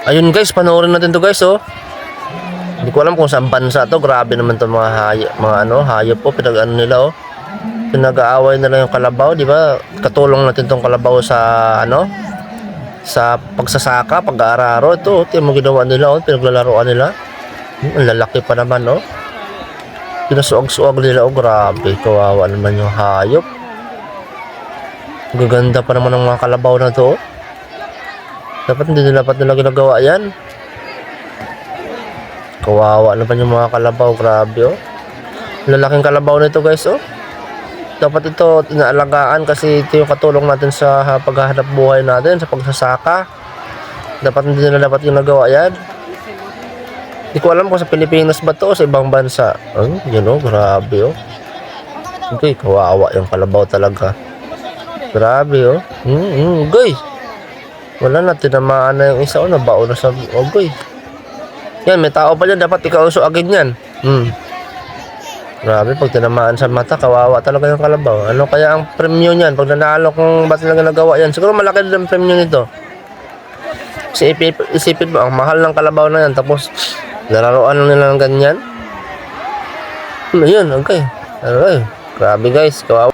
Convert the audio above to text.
Ayun guys, panoorin natin to guys, oh. Hindi ko alam kung saan bansa to. Grabe naman to mga hayop, hayop po, pinag-ano nila, oh. Pinag-aaway nila yung kalabaw, di ba? Katulong natin tong kalabaw sa sa pagsasaka, pag-aararo. Ito, ito yung ginawa nila, oh. Pinaglalaroan nila. Ang lalaki pa naman, oh. Pinasuag-suag nila, oh. Grabe, kawawa naman yung hayop. Gaganda pa naman ng mga kalabaw na to, oh. Dapat hindi nila ginagawa yan. Kawawa naman yung mga kalabaw. Grabe, oh. Lalaking kalabaw nito guys, oh. Dapat ito inaalagaan kasi ito yung katulong natin sa paghahanap buhay natin, sa pagsasaka. Dapat hindi nila ginagawa yan. Hindi ko alam kung sa Pilipinas ba to o sa ibang bansa. Yun, oh. Grabe, oh. Okay, kawawa yung kalabaw talaga. Grabe, oh. Guys. Wala na, tinamaan na yung isa, oh. Nabao na sa ogoy. Yan, may tao pa dyan. Dapat ikaw suagin yan. Grabe, pag tinamaan sa mata, kawawa talaga yung kalabaw. Ano kaya ang premyo niyan? Pag nanalo kung ba't nila nagawa yan? Siguro malaki din ang premyo nito. Kasi isipin mo, ang mahal ng kalabaw na yan. Tapos, nalaroan nila ng ganyan. Yun, okay. Grabe guys, kawawa.